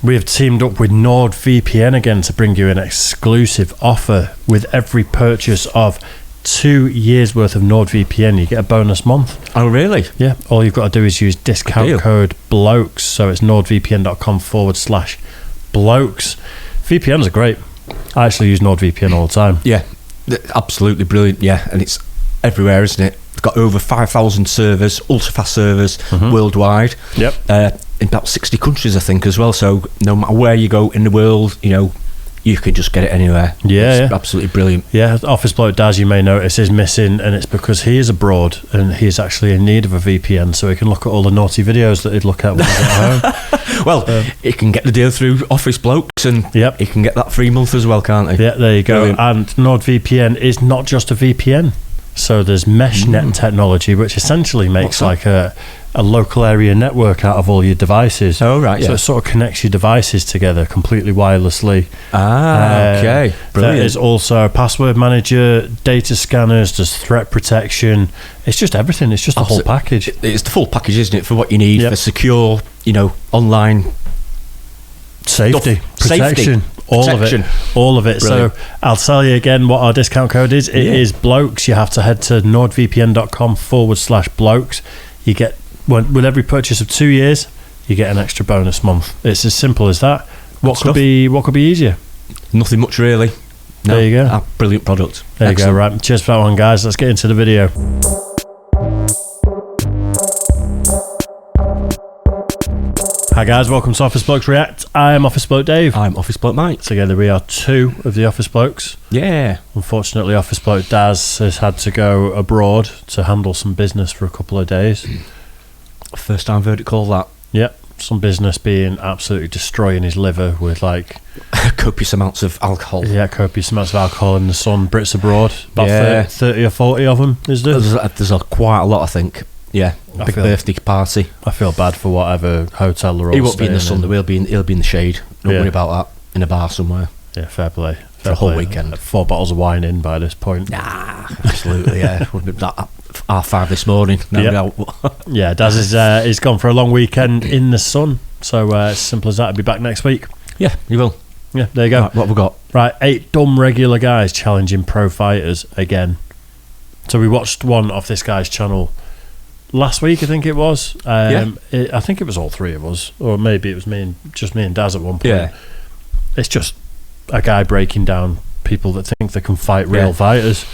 We have teamed up with NordVPN again to bring you an exclusive offer. With every purchase of 2 years worth of NordVPN, you get a bonus month. Oh, really? Yeah. All you've got to do is use discount code Blokes. So it's nordvpn.com/Blokes. VPNs are great. I actually use NordVPN all the time. Yeah, absolutely brilliant. Yeah, and it's everywhere, isn't it? It's got over 5,000 servers, ultra-fast servers worldwide. Yep. In about 60 countries, I think, as well. So no matter where you go in the world, you can just get it anywhere. It's absolutely brilliant. Yeah, Office Bloke Daz, you may notice, is missing, and it's because he is abroad and he's actually in need of a VPN so he can look at all the naughty videos that he'd look at when he's at home. Well, he can get the deal through Office Blokes, and he can get that free month as well, can't he? Yeah, there you go. Brilliant. And NordVPN is not just a VPN. So there's MeshNet technology, which essentially makes like a local area network out of all your devices. Oh, right, So it sort of connects your devices together completely wirelessly. Okay. Brilliant. There is also a password manager, data scanners, there's threat protection. It's just everything. It's just the whole package. It's the full package, isn't it, for what you need for secure, online safety, protection. All of it. Brilliant. So I'll tell you again what our discount code is. It is Blokes. You have to head to nordvpn.com/Blokes. You get, with every purchase of 2 years, you get an extra bonus month. It's as simple as that. What could be easier? Nothing much, really. No, there you go. A brilliant product. There you go. Right. Cheers for that one, guys. Let's get into the video. Hi guys, welcome to Office Blokes React. I'm Office Bloke Dave. I'm Office Bloke Mike. Together we are two of the Office Blokes. Yeah. Unfortunately, Office Bloke Daz has had to go abroad to handle some business for a couple of days. First time verdict call that. Yep. Some business being absolutely destroying his liver with copious amounts of alcohol. Yeah, copious amounts of alcohol in the sun. Brits abroad. About 30 or 40 of them, is there? There's quite a lot, I think. Yeah, big birthday party. I feel bad for whatever hotel they're all He won't be in the sun, he'll be in the shade. Don't worry about that. In a bar somewhere. Yeah, fair play. For a whole weekend. 4 bottles of wine in by this point. Nah, absolutely, yeah. Would be that 5:30 this morning. Yeah, Daz is gone for a long weekend in the sun. So as simple as that, he'll be back next week. Yeah, he will. Yeah, there you go. Right, what have we got? Right, 8 dumb regular guys challenging pro fighters again. So we watched one off this guy's channel last week, I think it was. I think it was all three of us, or maybe it was me and Daz at one point. Yeah. It's just a guy breaking down people that think they can fight real fighters.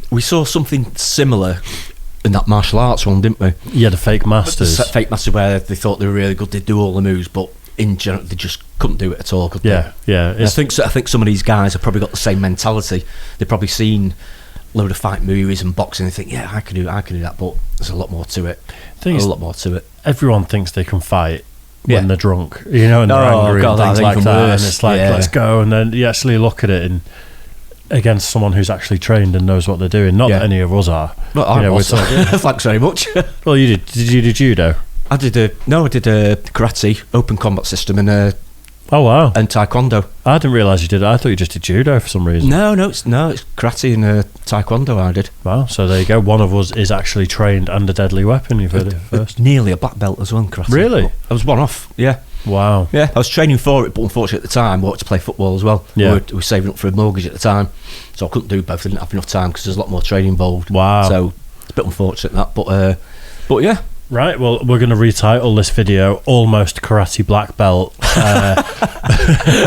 We saw something similar in that martial arts one, didn't we? Yeah, the fake masters. The fake masters where they thought they were really good, they'd do all the moves, but in general they just couldn't do it at all, could they? Yeah. I think some of these guys have probably got the same mentality. They've probably seen load of fight movies and boxing and think, I can do that, but there's a lot more to it. Everyone thinks they can fight when they're drunk, and they're angry and things like that, and it's like, let's go, and then you actually look at it and against someone who's actually trained and knows what they're doing. Not that any of us are. Well, thanks very much. Well, you did you do judo? I did a karate, open combat system, and oh wow, and taekwondo. I didn't realise you did it. I thought you just did judo for some reason. No, it's karate and taekwondo I did. Wow, so there you go. One of us is actually trained and a deadly weapon. You've heard it first. Nearly a black belt as well in karate. Really? I was one off. Yeah. Wow. Yeah, I was training for it, but unfortunately at the time I wanted to play football as well. Yeah. We were saving up for a mortgage at the time, so I couldn't do both. I didn't have enough time because there's a lot more training involved. Wow. So it's a bit unfortunate that, but yeah. Right, well, we're going to retitle this video Almost Karate Black Belt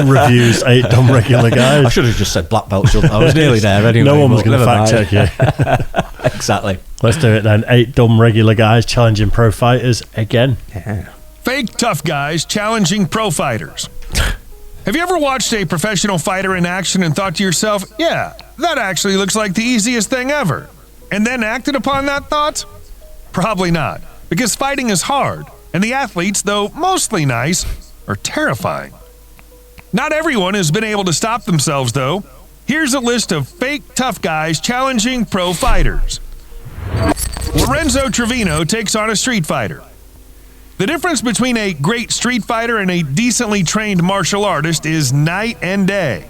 Reviews 8 Dumb Regular Guys. I should have just said black belt, shouldn't I? I was nearly there anyway. No one was going to fact check you. Exactly. Let's do it then. 8 dumb regular guys challenging pro fighters again. Yeah. Fake tough guys challenging pro fighters. Have you ever watched a professional fighter in action and thought to yourself, yeah, that actually looks like the easiest thing ever, and then acted upon that thought? Probably not. Because fighting is hard, and the athletes, though mostly nice, are terrifying. Not everyone has been able to stop themselves, though. Here's a list of fake tough guys challenging pro fighters. Lorenzo Trevino takes on a street fighter. The difference between a great street fighter and a decently trained martial artist is night and day.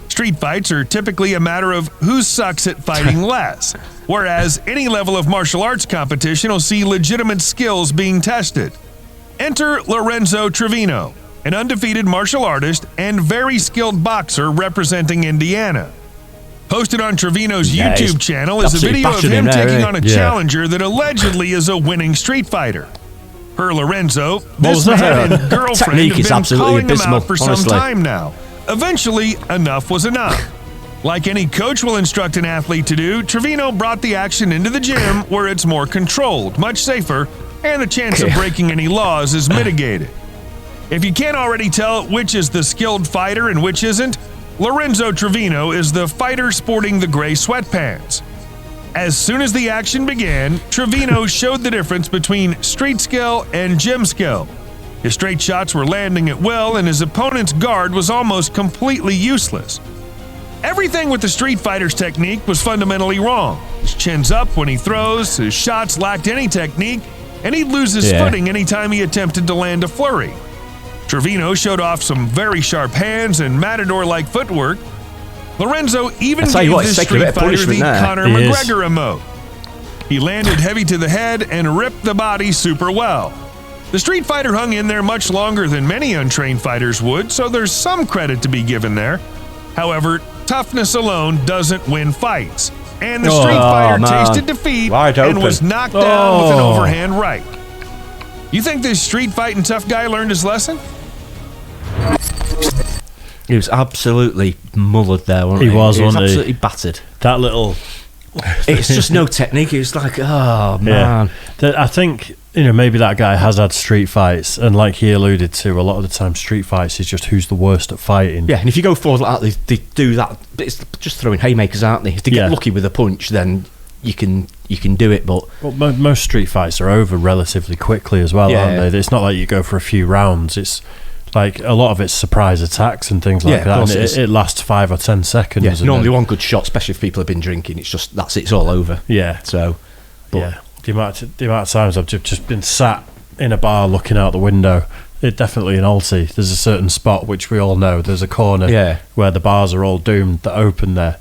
Street fights are typically a matter of who sucks at fighting less, whereas any level of martial arts competition will see legitimate skills being tested. Enter Lorenzo Trevino. an undefeated martial artist and very skilled boxer representing Indiana. Posted on Trevino's YouTube channel is a video of him taking on a challenger that allegedly is a winning street fighter. Per Lorenzo, this man and girlfriend have been calling him out for some time now. Eventually, enough was enough. Like any coach will instruct an athlete to do, Trevino brought the action into the gym where it's more controlled, much safer, and the chance of breaking any laws is mitigated. If you can't already tell which is the skilled fighter and which isn't, Lorenzo Trevino is the fighter sporting the gray sweatpants. As soon as the action began, Trevino showed the difference between street skill and gym skill. His straight shots were landing at will, and his opponent's guard was almost completely useless. Everything with the street fighter's technique was fundamentally wrong. His chin's up when he throws, his shots lacked any technique, and he'd lose his footing anytime he attempted to land a flurry. Trevino showed off some very sharp hands and matador-like footwork. Lorenzo even gave this street fighter the Conor McGregor emote. He landed heavy to the head and ripped the body super well. The street fighter hung in there much longer than many untrained fighters would, so there's some credit to be given there. However, toughness alone doesn't win fights, and the street fighter tasted defeat and was knocked down with an overhand right. You think this street fighting tough guy learned his lesson? He was absolutely mullered there, wasn't he? He was absolutely battered. That little... It's just no technique. It was like, oh, man. Yeah. I think, maybe that guy has had street fights, and like he alluded to, a lot of the time street fights is just who's the worst at fighting. Yeah, and if you go forward like that, they do that. It's just throwing haymakers, aren't they? If they get lucky with a punch, then you can do it, but most street fights are over relatively quickly as well, aren't they? It's not like you go for a few rounds. It's like a lot of it's surprise attacks and things like that. And it lasts 5 or 10 seconds. Yeah, normally one good shot, especially if people have been drinking, it's all over. Yeah. So, the amount of times I've just been sat in a bar looking out the window. It definitely in Alty, there's a certain spot which we all know. There's a corner where the bars are all doomed that open there.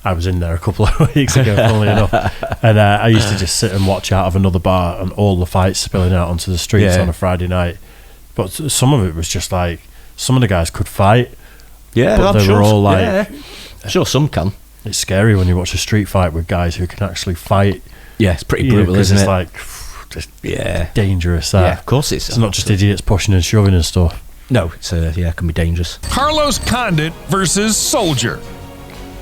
I was in there a couple of weeks ago, funnily enough, and I used to just sit and watch out of another bar and all the fights spilling out onto the streets on a Friday night. But some of it was just like, some of the guys could fight. Yeah, but they were all like... I'm sure some can. It's scary when you watch a street fight with guys who can actually fight. Yeah, it's pretty brutal, isn't it? It's like, just dangerous. Yeah, of course it's... It's not just idiots pushing and shoving and stuff. No, it can be dangerous. Carlos Condit versus Soldier.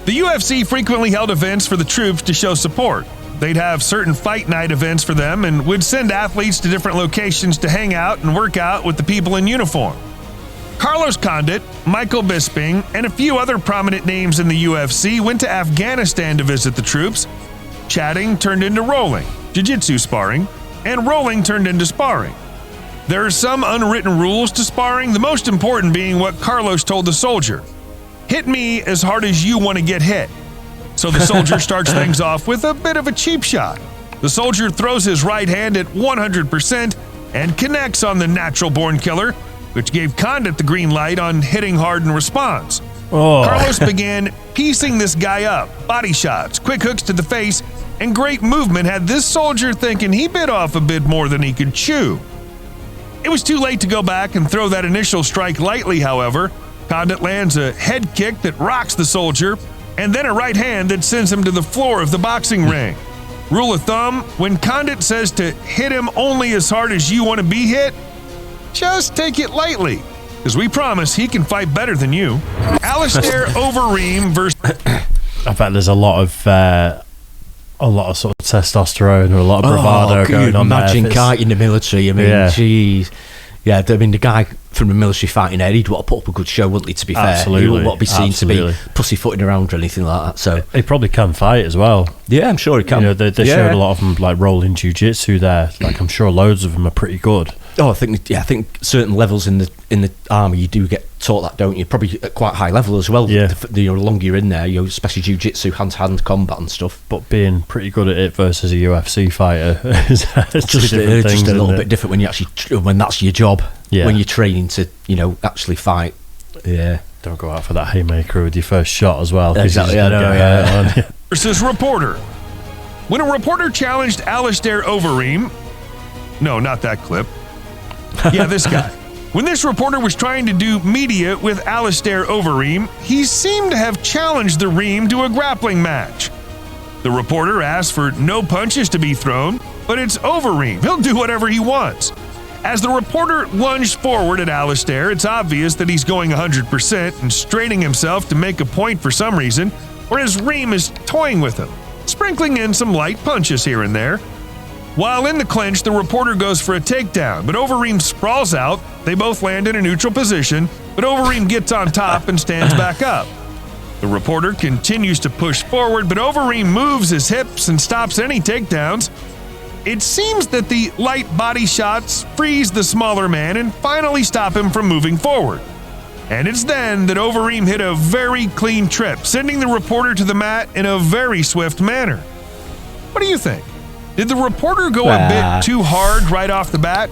The UFC frequently held events for the troops to show support. They'd have certain fight night events for them and would send athletes to different locations to hang out and work out with the people in uniform. Carlos Condit, Michael Bisping, and a few other prominent names in the UFC went to Afghanistan to visit the troops. Chatting turned into rolling, jiu-jitsu sparring, and rolling turned into sparring. There are some unwritten rules to sparring, the most important being what Carlos told the soldier. Hit me as hard as you want to get hit. So the soldier starts things off with a bit of a cheap shot. The soldier throws his right hand at 100% and connects on the natural-born killer, which gave Condit the green light on hitting hard in response. Carlos began piecing this guy up. Body shots, quick hooks to the face, and great movement had this soldier thinking he bit off a bit more than he could chew. It was too late to go back and throw that initial strike lightly, however. Condit lands a head kick that rocks the soldier, and then a right hand that sends him to the floor of the boxing ring. Rule of thumb, when Condit says to hit him only as hard as you want to be hit, just take it lightly, because we promise he can fight better than you. Alistair Overeem versus... I bet there's a lot of sort of testosterone or a lot of bravado going on there. Imagine Kite in the military. I mean, jeez. Yeah, I mean, the guy from the military fighting Ed, he'd want to put up a good show, wouldn't he, to be fair? Absolutely. He wouldn't want to be seen to be pussyfooting around or anything like that. So he probably can fight as well. Yeah, I'm sure he can. They showed a lot of them like rolling jiu-jitsu there. Like, I'm sure loads of them are pretty good. Oh, I think certain levels in the army you do get taught that, don't you? Probably at quite high level as well. Yeah. The longer you're in there, especially jiu-jitsu, hand-to-hand combat and stuff. But being pretty good at it versus a UFC fighter is just a little bit different when that's your job. Yeah. When you're training to actually fight. Yeah. Don't go out for that haymaker with your first shot as well. Exactly. I know. Versus reporter. When a reporter challenged Alistair Overeem, no, not that clip. Yeah, this guy. When this reporter was trying to do media with Alistair Overeem, he seemed to have challenged the Reem to a grappling match. The reporter asked for no punches to be thrown, but it's Overeem. He'll do whatever he wants. As the reporter lunged forward at Alistair, it's obvious that he's going 100% and straining himself to make a point for some reason, whereas Reem is toying with him, sprinkling in some light punches here and there. While in the clinch, the reporter goes for a takedown, but Overeem sprawls out. They both land in a neutral position, but Overeem gets on top and stands back up. The reporter continues to push forward, but Overeem moves his hips and stops any takedowns. It seems that the light body shots freeze the smaller man and finally stop him from moving forward. And it's then that Overeem hit a very clean trip, sending the reporter to the mat in a very swift manner. What do you think? Did the reporter go a bit too hard right off the bat?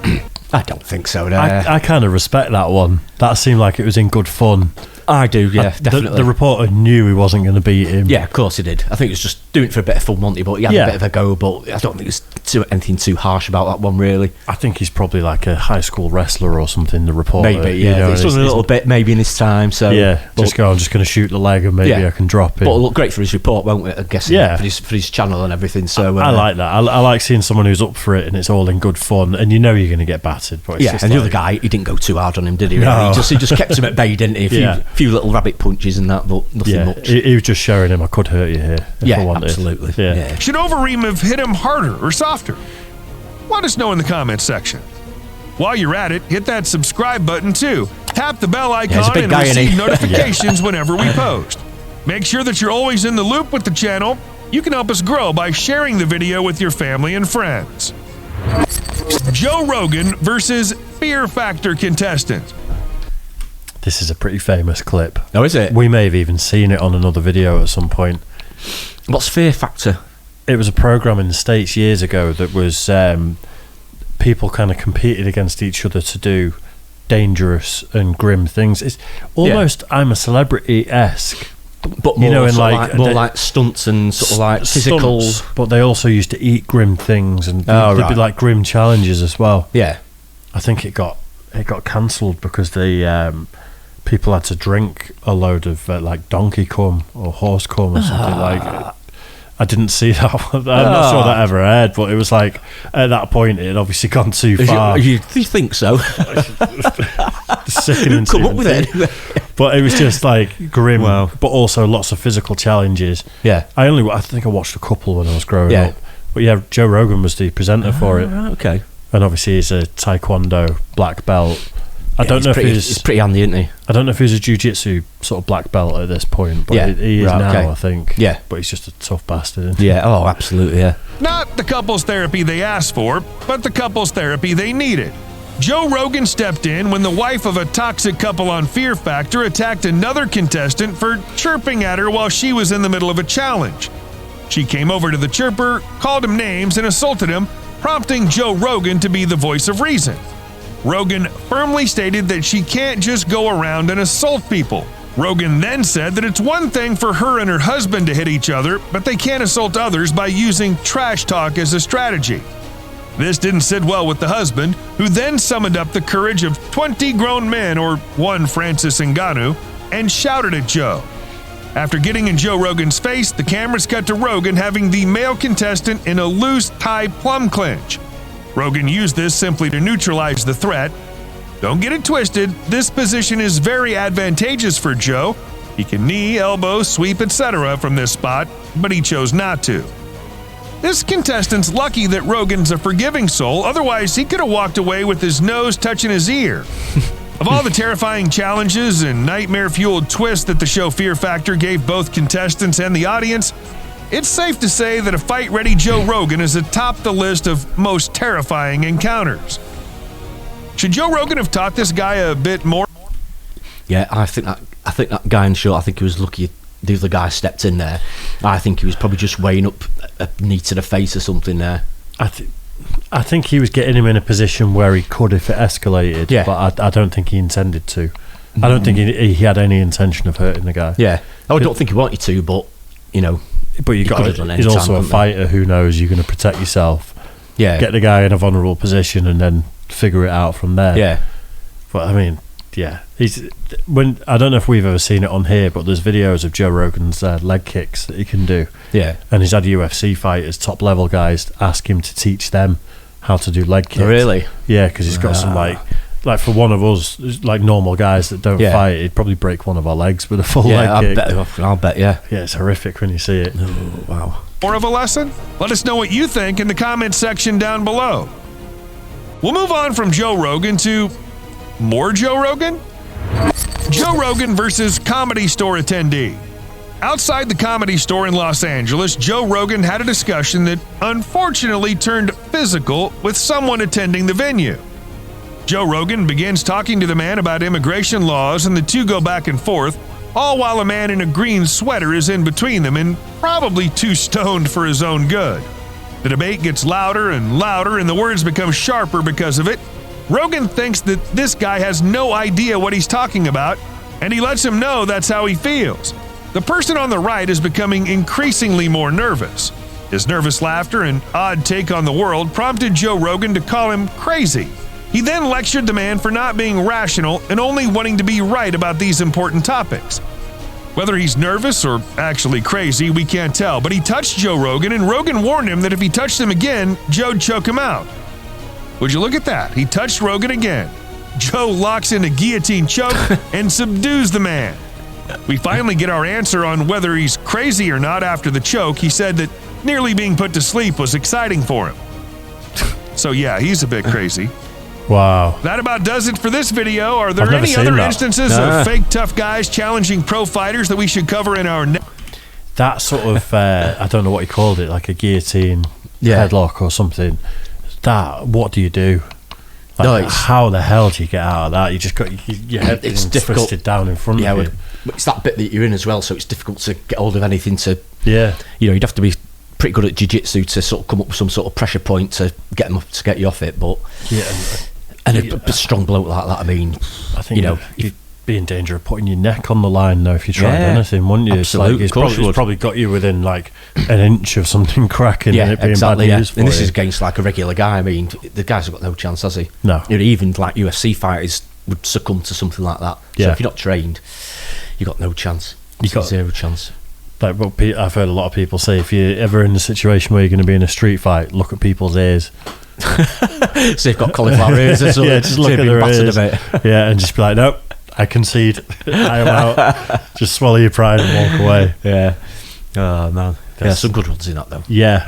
I don't think so, no. I kind of respect that one. That seemed like it was in good fun. I do, yeah, definitely. The reporter knew he wasn't going to beat him. Yeah, of course he did. I think it was just doing it for a bit of fun, Monty, but he had a bit of a go, but I don't think there's anything too harsh about that one, really. I think he's probably like a high school wrestler or something, the reporter. Maybe, yeah. You know, he's done a little bit maybe in his time, so... Yeah, I'm just going to shoot the leg and maybe I can drop it. But it'll look great for his report, won't it, I guess, for his channel and everything, so... I like that. I like seeing someone who's up for it and it's all in good fun, and you know you're going to get battered. But it's just and the other guy, he didn't go too hard on him, did he? No. He just kept him at bay, didn't he? A few little rabbit punches and that, but nothing much. He was just showing him I could hurt you here if I wanted. Absolutely. Yeah. Should Overeem have hit him harder or softer? Let us know in the comments section. While you're at it, hit that subscribe button too. Tap the bell icon and receive notifications whenever we post. Make sure that you're always in the loop with the channel. You can help us grow by sharing the video with your family and friends. Joe Rogan versus Fear Factor contestant. This is a pretty famous clip. Oh, is it? We may have even seen it on another video at some point. What's Fear Factor? It was a program in the States years ago that was people kind of competed against each other to do dangerous and grim things. It's almost I'm a Celebrity-esque. But more, in like stunts and sort of like physical. But they also used to eat grim things and there'd be like grim challenges as well. Yeah. I think it got cancelled because the people had to drink a load of like donkey cum or horse cum or something like. I didn't see that one. I'm not sure that ever aired, but it was like at that point it had obviously gone too far. You think so? Sickening. Come up with it. But it was just like grim, but also lots of physical challenges. Yeah. I think I watched a couple when I was growing up. But yeah, Joe Rogan was the presenter for it. Okay. And obviously he's a Taekwondo black belt. I don't know if he's pretty handy, isn't he? I don't know if he's a jiu-jitsu sort of black belt at this point, but he is now, I think. Yeah. But he's just a tough bastard, isn't he? Yeah, oh, absolutely, yeah. Not the couples therapy they asked for, but the couples therapy they needed. Joe Rogan stepped in when the wife of a toxic couple on Fear Factor attacked another contestant for chirping at her while she was in the middle of a challenge. She came over to the chirper, called him names, and assaulted him, prompting Joe Rogan to be the voice of reason. Rogan firmly stated that she can't just go around and assault people. Rogan then said that it's one thing for her and her husband to hit each other, but they can't assault others by using trash talk as a strategy. This didn't sit well with the husband, who then summoned up the courage of 20 grown men, or one Francis Ngannou, and shouted at Joe. After getting in Joe Rogan's face, the cameras cut to Rogan having the male contestant in a loose tie plum clinch. Rogan used this simply to neutralize the threat. Don't get it twisted, this position is very advantageous for Joe. He can knee, elbow, sweep, etc. from this spot, but he chose not to. This contestant's lucky that Rogan's a forgiving soul, otherwise he could have walked away with his nose touching his ear. Of all the terrifying challenges and nightmare-fueled twists that the show Fear Factor gave both contestants and the audience, it's safe to say that a fight-ready Joe Rogan is atop the list of most terrifying encounters. Should Joe Rogan have taught this guy a bit more? Yeah, I think that guy in short, I think he was lucky the other guy stepped in there. I think he was probably just weighing up a knee to the face or something there. I think he was getting him in a position where he could if it escalated, but I don't think he intended to. I don't think he had any intention of hurting the guy. Yeah, I don't think he wanted to, but you know. But he's also a fighter who knows you're going to protect yourself. Yeah. Get the guy in a vulnerable position and then figure it out from there. Yeah. But I mean, yeah, I don't know if we've ever seen it on here, but there's videos of Joe Rogan's leg kicks that he can do. Yeah, and he's had UFC fighters, top level guys, ask him to teach them how to do leg kicks. Oh, really? Yeah, because he's got some like for one of us, like normal guys that don't fight, he'd probably break one of our legs with a full leg kick. I'll bet. Yeah, it's horrific when you see it. Oh, wow. More of a lesson? Let us know what you think in the comments section down below. We'll move on from Joe Rogan to more Joe Rogan? Joe Rogan versus Comedy Store attendee. Outside the Comedy Store in Los Angeles, Joe Rogan had a discussion that unfortunately turned physical with someone attending the venue. Joe Rogan begins talking to the man about immigration laws, and the two go back and forth, all while a man in a green sweater is in between them and probably too stoned for his own good. The debate gets louder and louder, and the words become sharper because of it. Rogan thinks that this guy has no idea what he's talking about, and he lets him know that's how he feels. The person on the right is becoming increasingly more nervous. His nervous laughter and odd take on the world prompted Joe Rogan to call him crazy. He then lectured the man for not being rational and only wanting to be right about these important topics. Whether he's nervous or actually crazy, we can't tell, but he touched Joe Rogan, and Rogan warned him that if he touched him again, Joe'd choke him out. Would you look at that? He touched Rogan again. Joe locks in a guillotine choke and subdues the man. We finally get our answer on whether he's crazy or not after the choke. He said that nearly being put to sleep was exciting for him. So yeah, he's a bit crazy. Wow. That about does it for this video. Are there any other instances of fake tough guys challenging pro fighters that we should cover in our that sort of I don't know what he called it, like a guillotine headlock or something. What do you do? Like, how the hell do you get out of that? You just got your head twisted down in front of you. It's that bit that you're in as well, so it's difficult to get hold of anything to. Yeah, you'd have to be pretty good at jiu-jitsu to sort of come up with some sort of pressure point to get you off it. But a strong bloke like that, I mean, I think you'd be in danger of putting your neck on the line though if you tried anything, wouldn't you? Absolutely, it's probably got you within like an inch of something cracking and it being bad news for and this you. is against like a regular guy. I mean, the guy's got no chance, has he? No. Even like UFC fighters would succumb to something like that. So if you're not trained, you got no chance. You got zero chance. Like what I've heard a lot of people say, if you're ever in a situation where you're going to be in a street fight, look at people's ears. So they've got cauliflower ears or something. Yeah, just look at their ears. Yeah, and just be like, nope, I concede. I am out. Just swallow your pride and walk away. Yeah. Oh man. There's some good ones in that though. Yeah.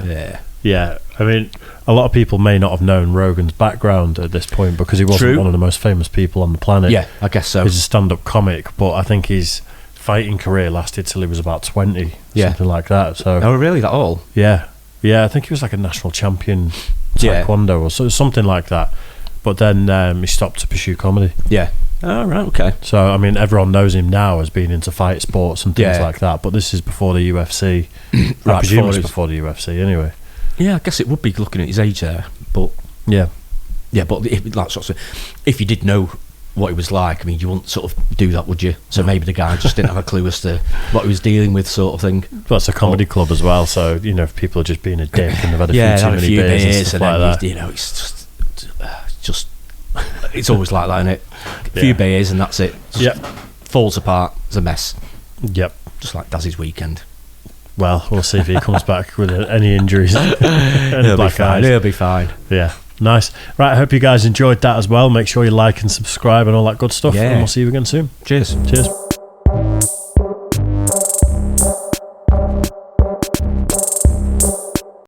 I mean, a lot of people may not have known Rogan's background at this point because he wasn't one of the most famous people on the planet. Yeah, I guess so. He's a stand-up comic, but I think his fighting career lasted till he was about 20, something like that. So. Oh, really? That all? Yeah. I think he was like a national champion taekwondo or something like that. But then he stopped to pursue comedy. Yeah. Oh, right, okay. So, I mean, everyone knows him now as being into fight sports and things like that, but this is before the UFC. I presume it's before the UFC anyway. Yeah, I guess it would be looking at his age there, but... Yeah, but if you did know what he was like, I mean, you wouldn't sort of do that, would you? So maybe the guy just didn't have a clue as to what he was dealing with, sort of thing. Well, it's a comedy club as well, so, if people are just being a dick and they've had a few beers and stuff like that. It's just it's always like that, isn't it? A few beers and that's it. Falls apart. It's a mess. Yep. Just like Dazzy's weekend. Well, we'll see if he comes back with any injuries. He'll be fine. He'll be fine. Yeah. Nice. Right, I hope you guys enjoyed that as well. Make sure you like and subscribe and all that good stuff. And we'll see you again soon. Cheers.